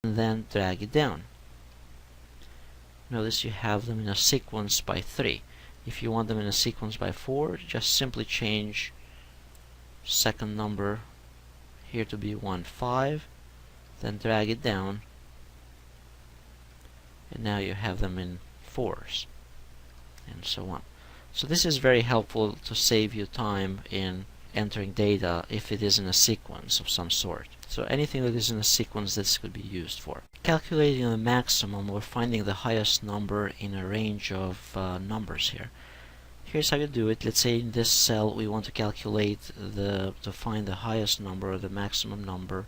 and then drag it down. Notice you have them in a sequence by 3. If you want them in a sequence by 4, just simply change second number here to be 1, 5, then drag it down, and now you have them in 4s, and so on. So this is very helpful to save you time in entering data if it is in a sequence of some sort. So anything that is in a sequence, this could be used for. Calculating the maximum or finding the highest number in a range of numbers here. Here's how you do it. Let's say in this cell we want to calculate to find the highest number or the maximum number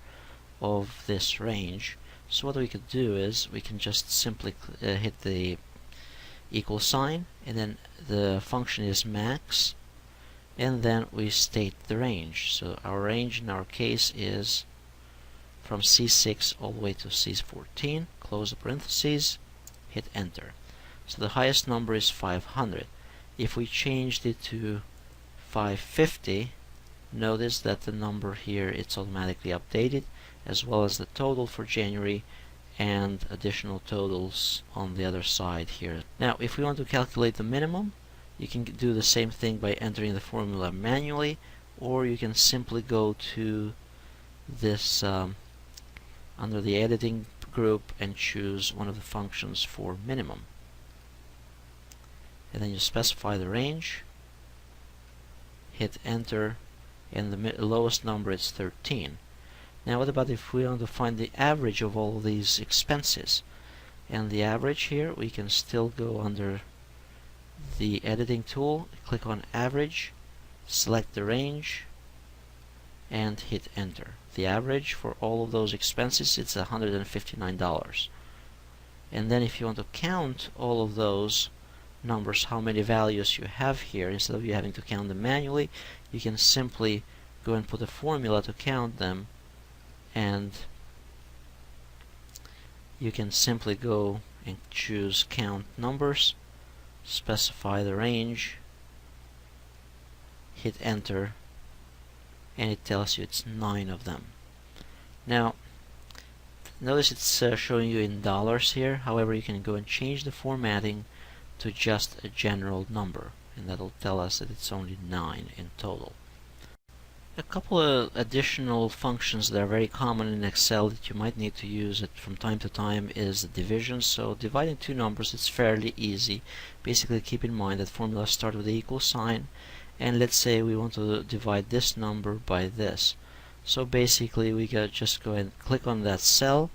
of this range. So what we could do is we can just simply hit the equal sign, and then the function is max, and then we state the range. So our range in our case is from C6 all the way to C14, close the parentheses, hit enter. So the highest number is 500. If we changed it to 550, notice that the number here, it's automatically updated, as well as the total for January and additional totals on the other side here. Now if we want to calculate the minimum, you can do the same thing by entering the formula manually, or you can simply go to this under the editing group and choose one of the functions for minimum, and then you specify the range, hit enter, and the lowest number is 13. Now what about if we want to find the average of all of these expenses? And the average here, we can still go under the editing tool, click on average, select the range, and hit enter. The average for all of those expenses, it's $159. And then if you want to count all of those numbers, how many values you have here, instead of you having to count them manually, you can simply go and put a formula to count them, and you can simply go and choose count numbers, specify the range, hit enter, and it tells you it's 9 of them. Now notice it's showing you in dollars here. However, you can go and change the formatting to just a general number, and that'll tell us that it's only 9 in total. A couple of additional functions that are very common in Excel that you might need to use it from time to time is the division. So dividing two numbers, it's fairly easy. Basically keep in mind that formulas start with the equal sign, and let's say we want to divide this number by this. So basically we just go and click on that cell,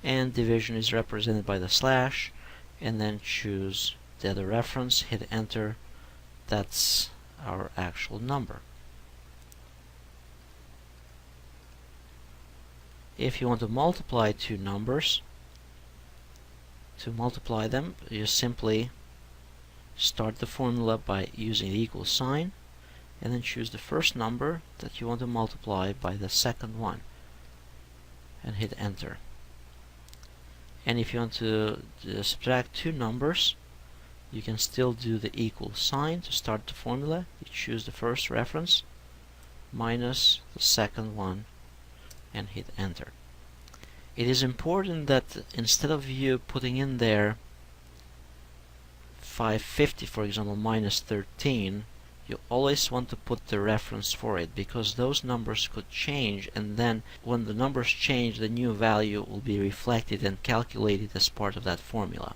and division is represented by the slash, and then choose the other reference, hit enter. That's our actual number. If you want to multiply two numbers, to multiply them, you simply start the formula by using the equal sign, and then choose the first number that you want to multiply by the second one, and hit enter. And if you want to subtract two numbers, you can still do the equal sign to start the formula. You choose the first reference minus the second one, and hit enter. It is important that instead of you putting in there 550, for example, minus 13, you always want to put the reference for it, because those numbers could change, and then when the numbers change, the new value will be reflected and calculated as part of that formula.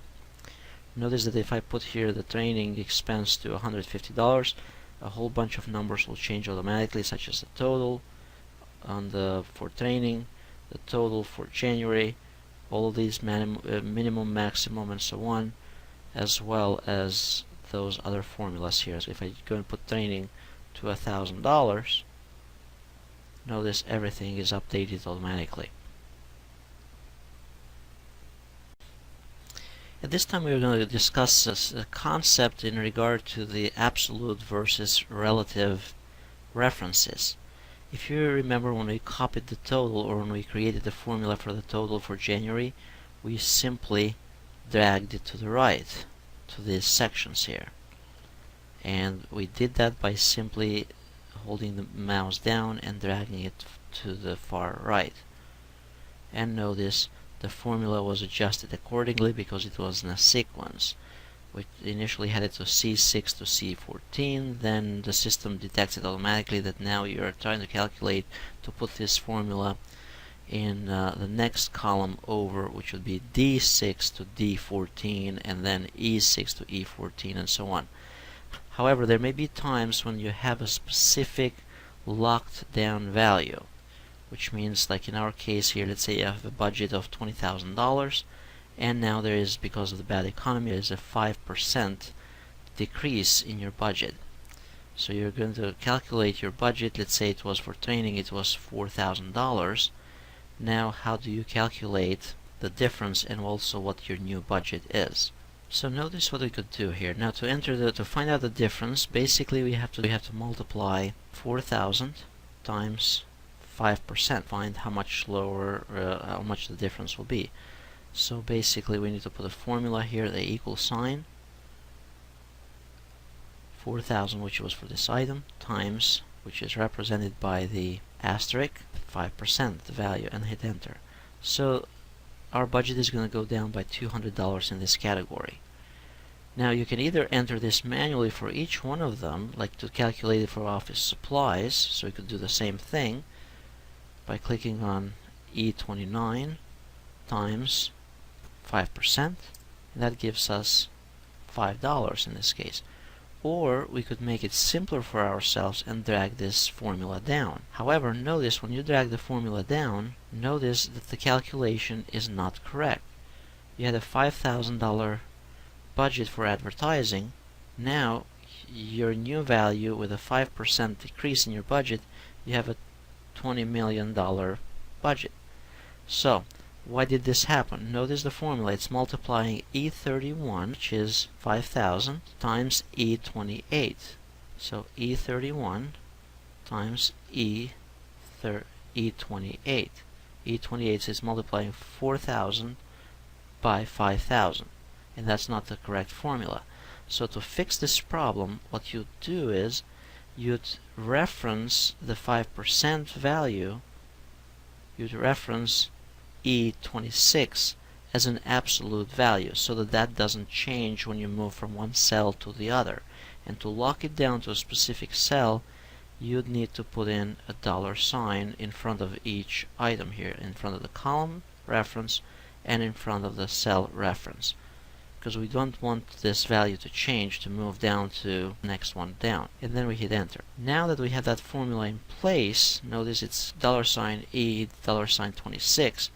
Notice that if I put here the training expense to $150, a whole bunch of numbers will change automatically, such as the total for training, the total for January, all of these minimum, maximum, and so on, as well as those other formulas here. So if I go and put training to $1,000, notice everything is updated automatically. At this time we are going to discuss a concept in regard to the absolute versus relative references. If you remember, when we copied the total, or when we created the formula for the total for January, we simply dragged it to the right, to these sections here. And we did that by simply holding the mouse down and dragging it to the far right. And notice the formula was adjusted accordingly because it was in a sequence. We initially had it to C6 to C14, then the system detected automatically that now you're trying to calculate to put this formula in the next column over, which would be D6 to D14, and then E6 to E14, and so on. However, there may be times when you have a specific locked down value, which means, like in our case here, let's say you have a budget of $20,000, and now there is, because of the bad economy, there is a 5% decrease in your budget. So you're going to calculate your budget. Let's say it was for training, it was $4,000. Now, how do you calculate the difference and also what your new budget is? So notice what we could do here. Now, to find out the difference, basically we have to multiply 4,000 times 5%. Find how much lower, how much the difference will be. So basically, we need to put a formula here, the equal sign, 4,000, which was for this item, times, which is represented by the asterisk, 5%, the value, and hit enter. So our budget is going to go down by $200 in this category. Now you can either enter this manually for each one of them, like to calculate it for office supplies, so you could do the same thing by clicking on E29 times 5%, and that gives us $5 in this case. Or we could make it simpler for ourselves and drag this formula down. However, notice when you drag the formula down, notice that the calculation is not correct. You had a $5,000 budget for advertising. Now, your new value with a 5% decrease in your budget, you have a $20 million budget. So, why did this happen? Notice the formula. It's multiplying E31, which is 5,000, times E28. So E31 times E28. E28 is multiplying 4,000 by 5,000. And that's not the correct formula. So to fix this problem, what you'd do is you'd reference the 5% value, you'd reference E26 as an absolute value so that that doesn't change when you move from one cell to the other. And to lock it down to a specific cell, you'd need to put in a $sign in front of each item here, in front of the column reference and in front of the cell reference, because we don't want this value to change, to move down to the next one down. And then we hit enter. Now that we have that formula in place, notice it's $E, $26,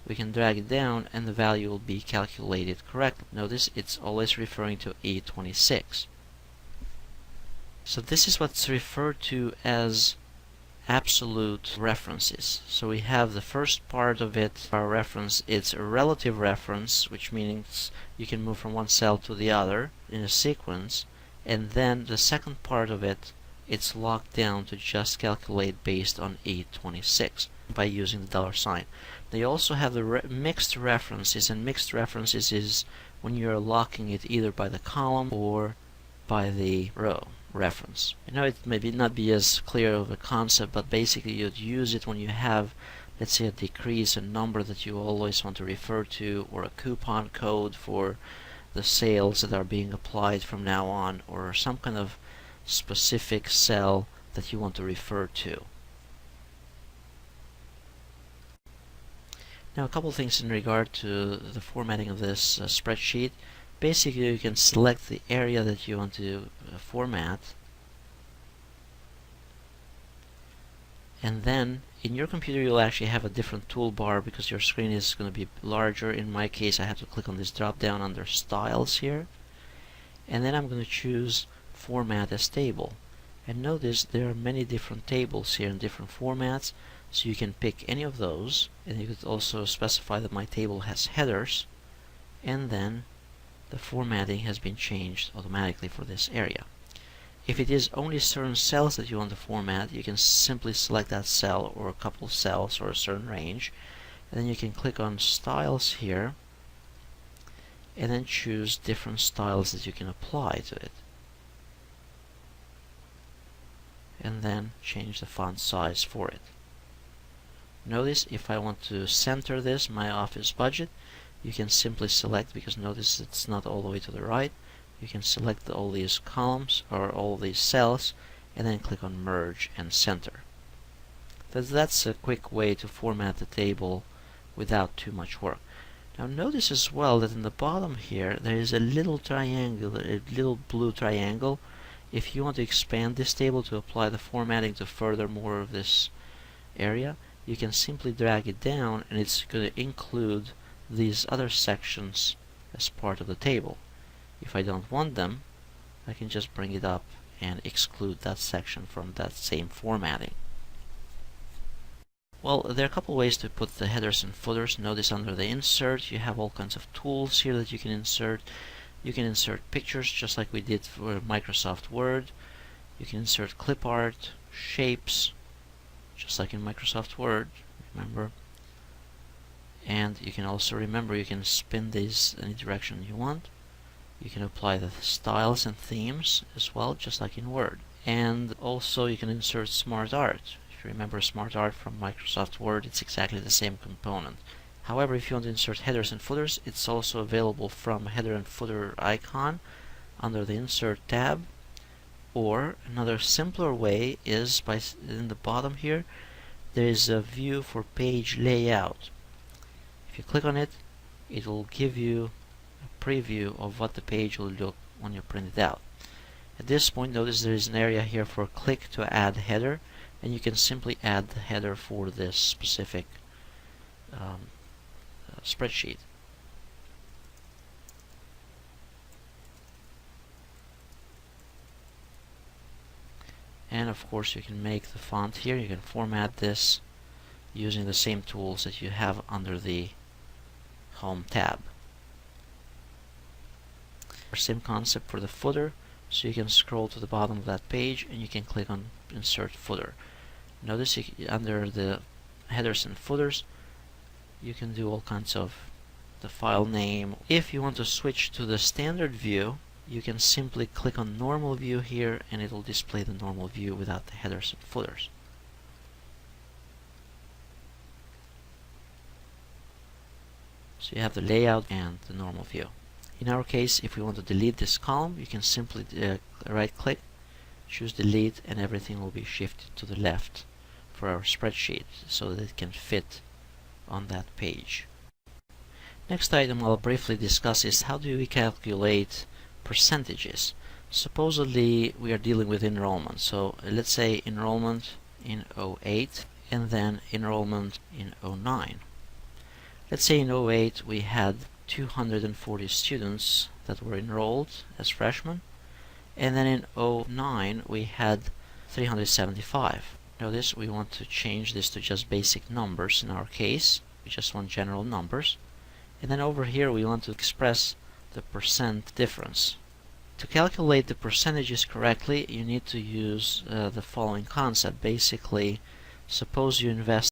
we can drag it down and the value will be calculated correctly. Notice it's always referring to E26. So this is what's referred to as absolute references. So we have the first part of it, our reference, it's a relative reference, which means you can move from one cell to the other in a sequence, and then the second part of it, it's locked down to just calculate based on E26 by using the $sign. They also have the mixed references, and mixed references is when you're locking it either by the column or by the row reference. I know it may not be as clear of a concept, but basically you'd use it when you have, let's say, a decrease, a number that you always want to refer to, or a coupon code for the sales that are being applied from now on, or some kind of specific cell that you want to refer to. Now, a couple things in regard to the formatting of this spreadsheet. Basically, you can select the area that you want to format, and then in your computer you'll actually have a different toolbar because your screen is going to be larger. In my case, I have to click on this drop down under Styles here, and then I'm going to choose Format as Table. And notice there are many different tables here in different formats, so you can pick any of those, and you could also specify that my table has headers, and then the formatting has been changed automatically for this area. If it is only certain cells that you want to format, you can simply select that cell or a couple of cells or a certain range, and then you can click on Styles here and then choose different styles that you can apply to it, and then change the font size for it. Notice if I want to center this, my office budget, you can simply select, because notice it's not all the way to the right. You can select all these columns or all these cells and then click on merge and center. That's a quick way to format the table without too much work. Now notice as well that in the bottom here there is a little triangle, a little blue triangle. If you want to expand this table to apply the formatting to further more of this area, you can simply drag it down and it's going to include these other sections as part of the table. If I don't want them, I can just bring it up and exclude that section from that same formatting. Well, there are a couple ways to put the headers and footers. Notice under the insert you have all kinds of tools here that you can insert. You can insert pictures just like we did for Microsoft Word. You can insert clip art, shapes, just like in Microsoft Word, remember. And you can also remember you can spin these any direction you want. You can apply the styles and themes as well, just like in Word. And also you can insert smart art. If you remember smart art from Microsoft Word, it's exactly the same component. However, if you want to insert headers and footers, it's also available from header and footer icon under the insert tab. Or another simpler way is by in the bottom here there is a view for page layout. If you click on it, it will give you a preview of what the page will look when you print it out. At this point, notice there is an area here for click to add header, and you can simply add the header for this specific spreadsheet. And of course you can make the font here. You can format this using the same tools that you have under the Home tab. Same concept for the footer, so you can scroll to the bottom of that page and you can click on Insert Footer. Notice under the headers and footers you can do all kinds of the file name. If you want to switch to the standard view, you can simply click on normal view here and it will display the normal view without the headers and footers. So you have the layout and the normal view. In our case, if we want to delete this column, you can simply right click, choose delete, and everything will be shifted to the left for our spreadsheet so that it can fit on that page. Next item I'll briefly discuss is how do we calculate percentages. Supposedly we are dealing with enrollment, so let's say enrollment in 08 and then enrollment in 09. Let's say in 08 we had 240 students that were enrolled as freshmen, and then in 09 we had 375. Notice we want to change this to just basic numbers in our case. We just want general numbers. And then over here we want to express the percent difference. To calculate the percentages correctly, you need to use the following concept. Basically, suppose you invest